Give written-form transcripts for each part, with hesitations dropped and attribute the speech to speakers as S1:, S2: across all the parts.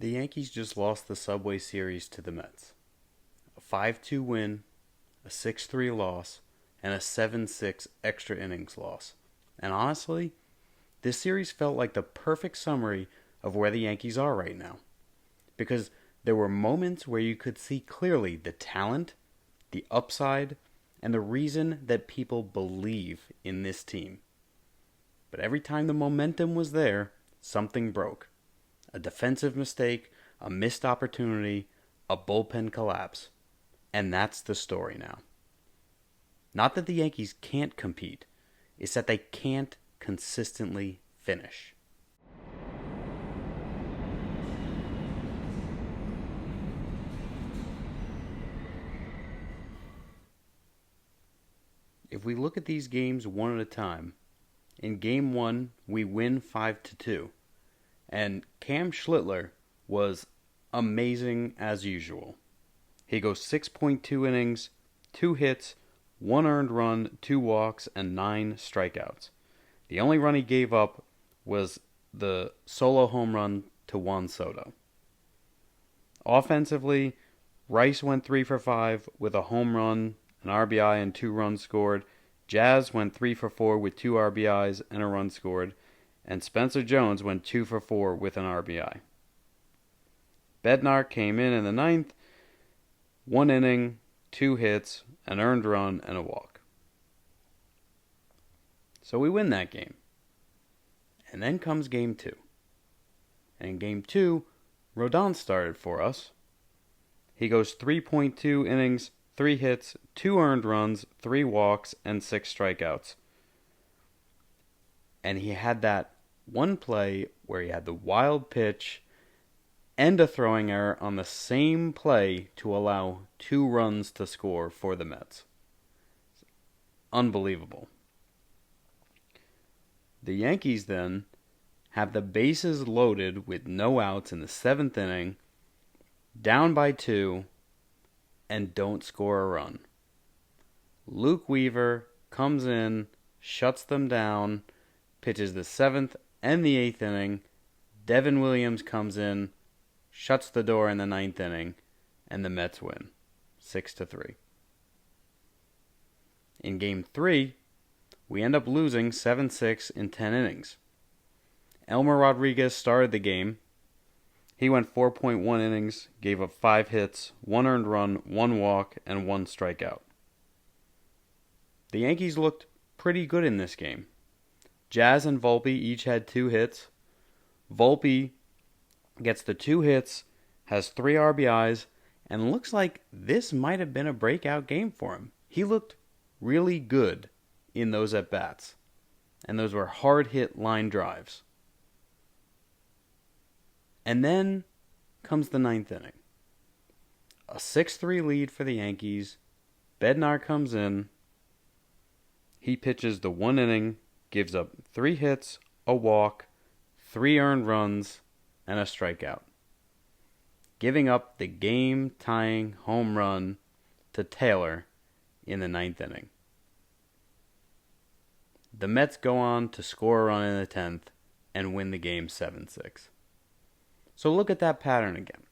S1: The Yankees just lost the Subway Series to the Mets. A 5-2 win, a 6-3 loss, and a 7-6 extra innings loss. And honestly, this series felt like the perfect summary of where the Yankees are right now. Because there were moments where you could see clearly the talent, the upside, and the reason that people believe in this team. But every time the momentum was there, something broke. A defensive mistake, a missed opportunity, a bullpen collapse. And that's the story now. Not that the Yankees can't compete, it's that they can't consistently finish. If we look at these games one at a time, in Game 1, we win 5-2. And Cam Schlittler was amazing as usual. He goes 6.2 innings, 2 hits, 1 earned run, 2 walks, and 9 strikeouts. The only run he gave up was the solo home run to Juan Soto. Offensively, Rice went 3 for 5 with a home run, an RBI, and 2 runs scored. Jazz went 3 for 4 with 2 RBIs and a run scored. And Spencer Jones went 2 for 4 with an RBI. Bednar came in the ninth, 1 inning, 2 hits, an earned run, and a walk. So we win that game. And then comes Game 2. And in Game 2, Rodón started for us. He goes 3.2 innings, 3 hits, 2 earned runs, 3 walks, and 6 strikeouts. And he had that one play where he had the wild pitch and a throwing error on the same play to allow 2 runs to score for the Mets. Unbelievable. The Yankees then have the bases loaded with no outs in the 7th inning, down by 2, and don't score a run. Luke Weaver comes in, shuts them down, pitches the 7th and the 8th inning. Devin Williams comes in, shuts the door in the 9th inning, and the Mets win 6-3. In Game 3, we end up losing 7-6 in 10 innings. Elmer Rodriguez started the game. He went 4.1 innings, gave up 5 hits, 1 earned run, 1 walk, and 1 strikeout. The Yankees looked pretty good in this game. Jazz and Volpe each had 2 hits. Volpe gets the 2 hits, has 3 RBIs, and looks like this might have been a breakout game for him. He looked really good in those at-bats. And those were hard-hit line drives. And then comes the 9th inning. A 6-3 lead for the Yankees. Bednar comes in. He pitches the 1 inning, gives up 3 hits, a walk, 3 earned runs, and a strikeout, giving up the game-tying home run to Taylor in the 9th inning. The Mets go on to score a run in the 10th and win the game 7-6. So look at that pattern again.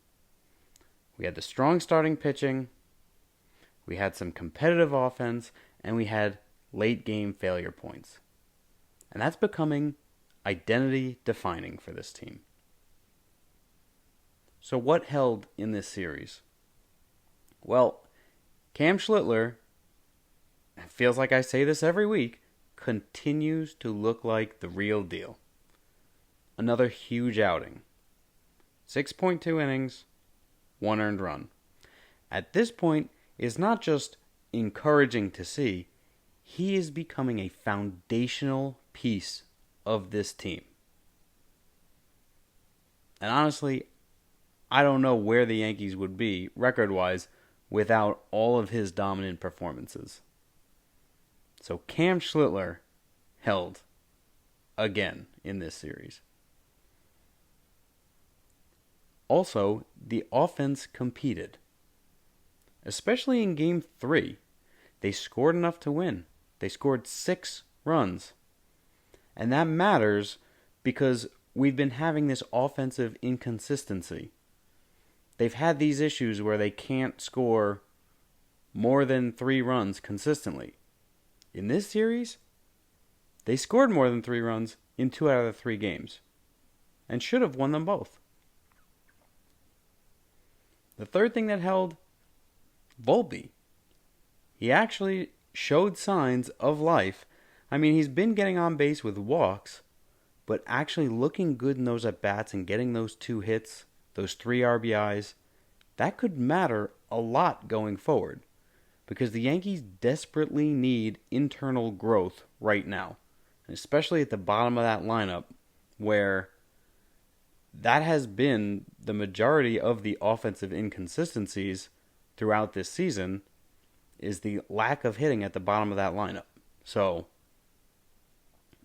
S1: We had the strong starting pitching, we had some competitive offense, and we had late-game failure points. And that's becoming identity-defining for this team. So what held in this series? Well, Cam Schlittler, it feels like I say this every week, continues to look like the real deal. Another huge outing. 6.2 innings, 1 earned run. At this point, it's not just encouraging to see, he is becoming a foundational piece of this team. And honestly, I don't know where the Yankees would be, record-wise, without all of his dominant performances. So Cam Schlittler held again in this series. Also, the offense competed. Especially in Game 3, they scored enough to win. They scored 6 runs. And that matters because we've been having this offensive inconsistency. They've had these issues where they can't score more than 3 runs consistently. In this series, they scored more than 3 runs in 2 out of the 3 games and should have won them both. The third thing that held, Volpe. He actually showed signs of life. I mean, he's been getting on base with walks, but actually looking good in those at-bats and getting those 2 hits, those 3 RBIs, that could matter a lot going forward because the Yankees desperately need internal growth right now, especially at the bottom of that lineup where that has been the majority of the offensive inconsistencies throughout this season is the lack of hitting at the bottom of that lineup. So,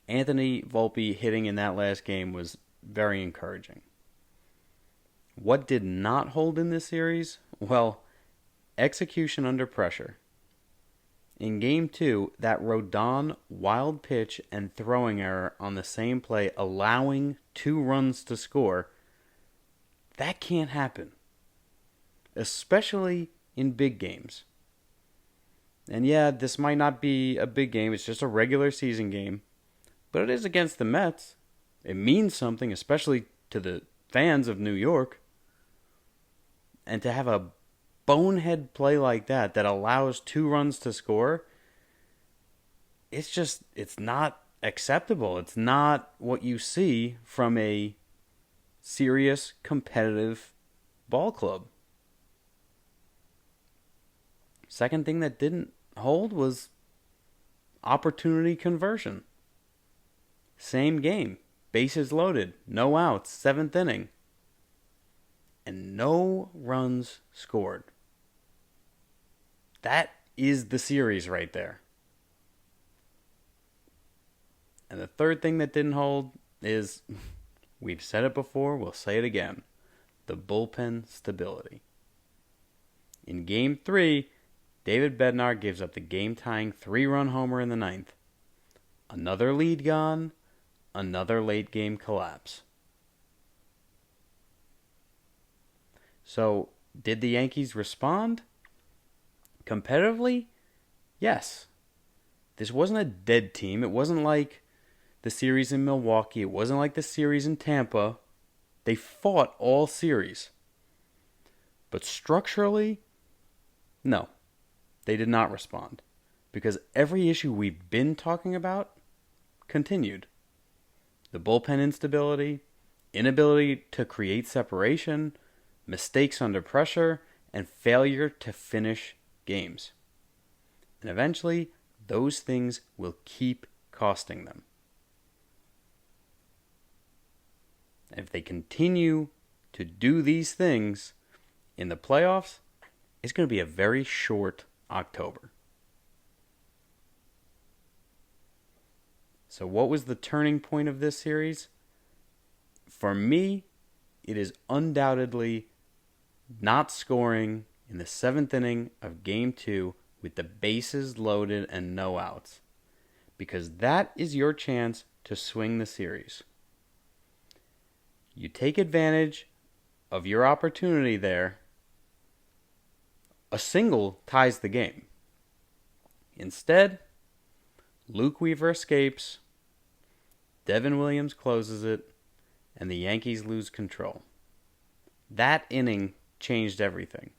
S1: Anthony Volpe hitting in that last game was very encouraging. What did not hold in this series? Well, execution under pressure. In Game 2, that Rodón wild pitch and throwing error on the same play, allowing 2 runs to score, that can't happen. Especially in big games. And yeah, this might not be a big game, it's just a regular season game. But it is against the Mets. It means something, especially to the fans of New York. And to have a bonehead play like that allows 2 runs to score, it's not acceptable. It's not what you see from a serious, competitive ball club. Second thing that didn't hold was opportunity conversion. Same game. Bases loaded. No outs. 7th inning. And no runs scored. That is the series right there. And the third thing that didn't hold is, we've said it before, we'll say it again, the bullpen stability. In Game 3, David Bednar gives up the game-tying 3-run homer in the 9th. Another lead gone, another late-game collapse. So, did the Yankees respond? Competitively? Yes. This wasn't a dead team. It wasn't like the series in Milwaukee. It wasn't like the series in Tampa. They fought all series. But structurally, no. They did not respond. Because every issue we've been talking about continued. The bullpen instability, inability to create separation, mistakes under pressure, and failure to finish games. And eventually, those things will keep costing them. If they continue to do these things in the playoffs, it's going to be a very short October. So what was the turning point of this series? For me, it is undoubtedly not scoring in the 7th inning of Game 2 with the bases loaded and no outs. Because that is your chance to swing the series. You take advantage of your opportunity there. A single ties the game. Instead, Luke Weaver escapes, Devin Williams closes it, and the Yankees lose control. That inning changed everything.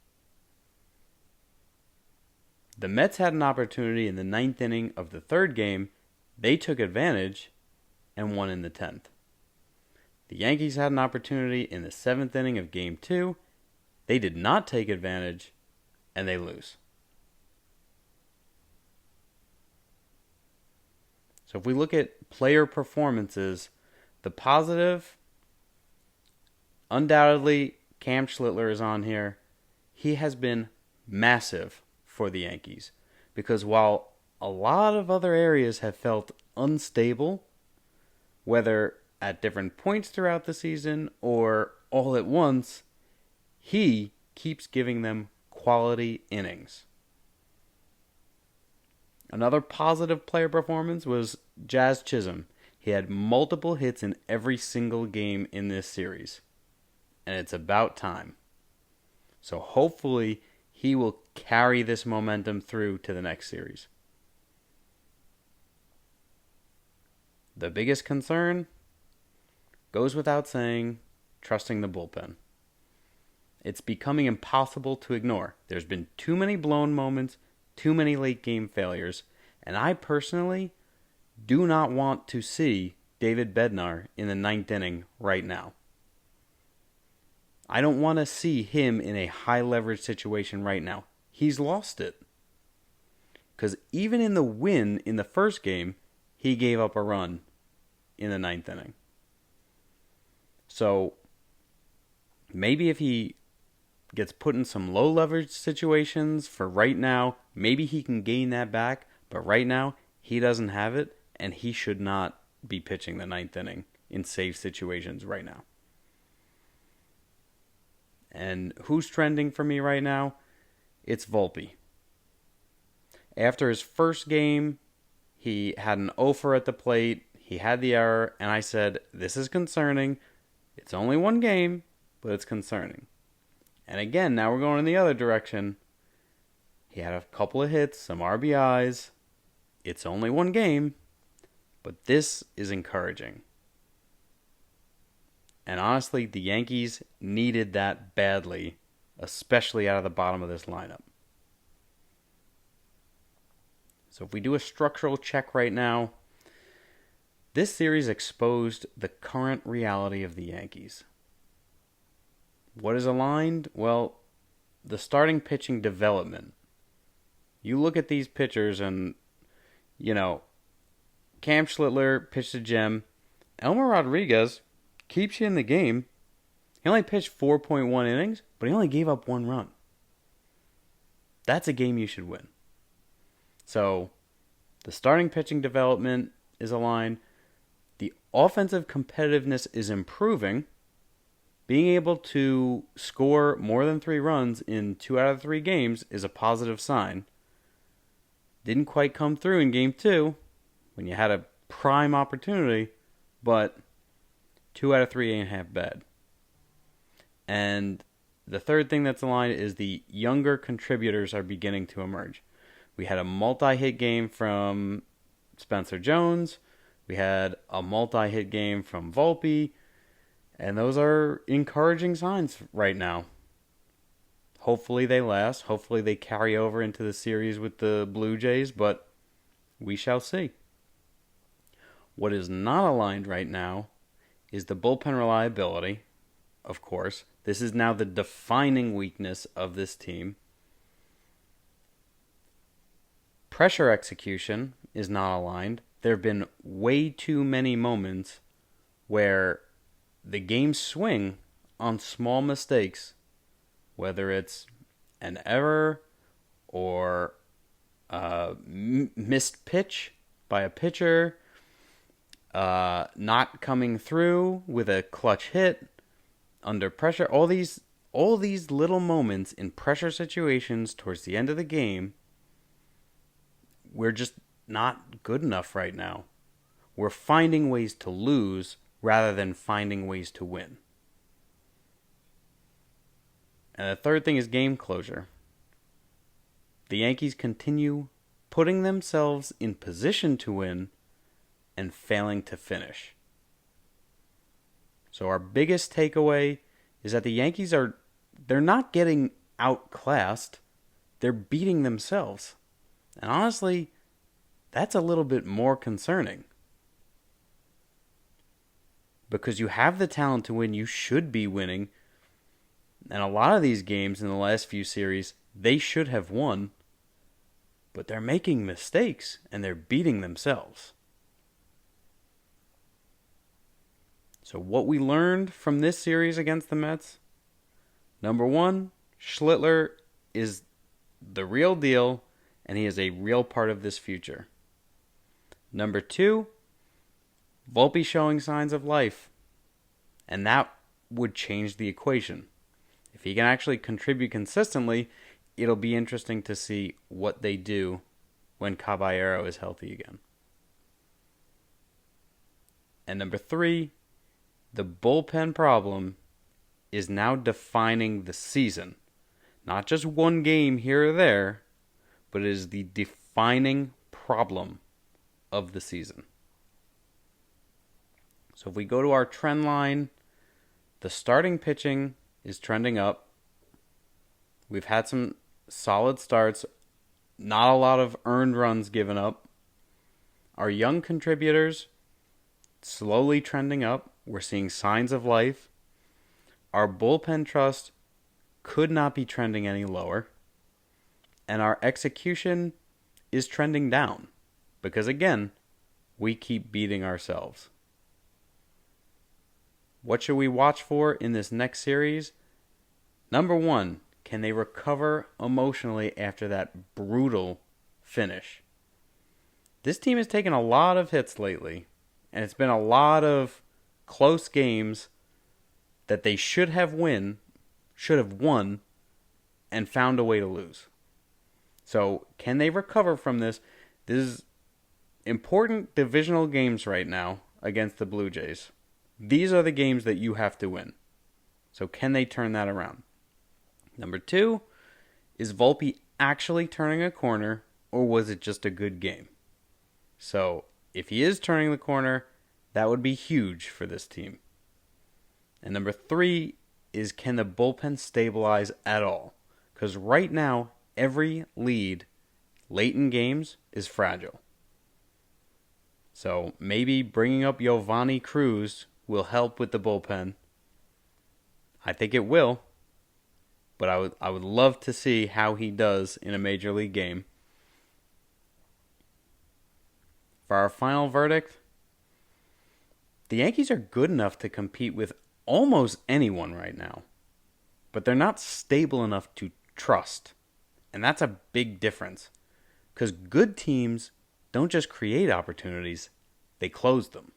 S1: The Mets had an opportunity in the 9th inning of the 3rd game. They took advantage and won in the 10th. The Yankees had an opportunity in the 7th inning of Game 2. They did not take advantage, and they lose. So if we look at player performances, the positive, undoubtedly, Cam Schlittler is on here. He has been massive for the Yankees. Because while a lot of other areas have felt unstable, whether at different points throughout the season or all at once, he keeps giving them quality innings. Another positive player performance was Jazz Chisholm. He had multiple hits in every single game in this series. And it's about time. So hopefully he will carry this momentum through to the next series. The biggest concern goes without saying, trusting the bullpen. It's becoming impossible to ignore. There's been too many blown moments, too many late game failures, and I personally do not want to see David Bednar in the 9th inning right now. I don't want to see him in a high leverage situation right now. He's lost it. Because even in the win in the first game, he gave up a run in the 9th inning. So maybe if he gets put in some low leverage situations for right now, maybe he can gain that back. But right now, he doesn't have it, and he should not be pitching the 9th inning in safe situations right now. And who's trending for me right now? It's Volpe. After his first game, he had an 0-for at the plate. He had the error, and I said, this is concerning. It's only one game, but it's concerning. And again, now we're going in the other direction. He had a couple of hits, some RBIs. It's only one game, but this is encouraging. And honestly, the Yankees needed that badly, especially out of the bottom of this lineup. So if we do a structural check right now, this series exposed the current reality of the Yankees. What is aligned? Well, the starting pitching development. You look at these pitchers and, Cam Schlittler pitched a gem. Elmer Rodriguez keeps you in the game. He only pitched 4.1 innings, but he only gave up 1 run. That's a game you should win. So, the starting pitching development is aligned. The offensive competitiveness is improving. Being able to score more than 3 runs in 2 out of 3 games is a positive sign. Didn't quite come through in Game 2 when you had a prime opportunity, but 2 out of 3 ain't half bad. And the third thing that's aligned is the younger contributors are beginning to emerge. We had a multi-hit game from Spencer Jones. We had a multi-hit game from Volpe. And those are encouraging signs right now. Hopefully they last. Hopefully they carry over into the series with the Blue Jays, but we shall see. What is not aligned right now is the bullpen reliability, of course. This is now the defining weakness of this team. Pressure execution is not aligned. There have been way too many moments where the games swing on small mistakes, whether it's an error or a missed pitch by a pitcher, not coming through with a clutch hit under pressure. All these little moments in pressure situations towards the end of the game, we're just not good enough right now. We're finding ways to lose rather than finding ways to win. And the third thing is game closure. The Yankees continue putting themselves in position to win and failing to finish. So our biggest takeaway is that the Yankees they're not getting outclassed, they're beating themselves. And honestly, that's a little bit more concerning. Because you have the talent to win, you should be winning. And a lot of these games in the last few series, they should have won. But they're making mistakes, and they're beating themselves. So what we learned from this series against the Mets, number 1, Schlittler is the real deal, and he is a real part of this future. Number 2, Volpe showing signs of life, and that would change the equation. If he can actually contribute consistently, it'll be interesting to see what they do when Caballero is healthy again. And number 3, the bullpen problem is now defining the season. Not just one game here or there, but it is the defining problem of the season. So if we go to our trend line, the starting pitching is trending up. We've had some solid starts, not a lot of earned runs given up. Our young contributors slowly trending up. We're seeing signs of life. Our bullpen trust could not be trending any lower. And our execution is trending down. Because again, we keep beating ourselves. What should we watch for in this next series? Number 1, can they recover emotionally after that brutal finish? This team has taken a lot of hits lately. And it's been a lot of close games that they should have won, and found a way to lose. So, can they recover from this? This is important divisional games right now against the Blue Jays. These are the games that you have to win. So, can they turn that around? Number 2, is Volpe actually turning a corner, or was it just a good game? So, if he is turning the corner, that would be huge for this team. And number 3 is, can the bullpen stabilize at all? Because right now, every lead late in games is fragile. So maybe bringing up Giovanni Cruz will help with the bullpen. I think it will. But I would love to see how he does in a major league game. For our final verdict, the Yankees are good enough to compete with almost anyone right now. But they're not stable enough to trust. And that's a big difference. Because good teams don't just create opportunities, they close them.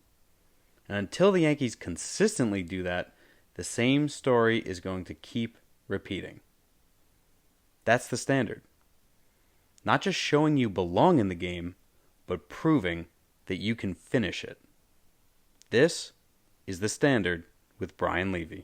S1: And until the Yankees consistently do that, the same story is going to keep repeating. That's the standard. Not just showing you belong in the game, but proving that you can finish it. This is The Standard with Brian Leavy.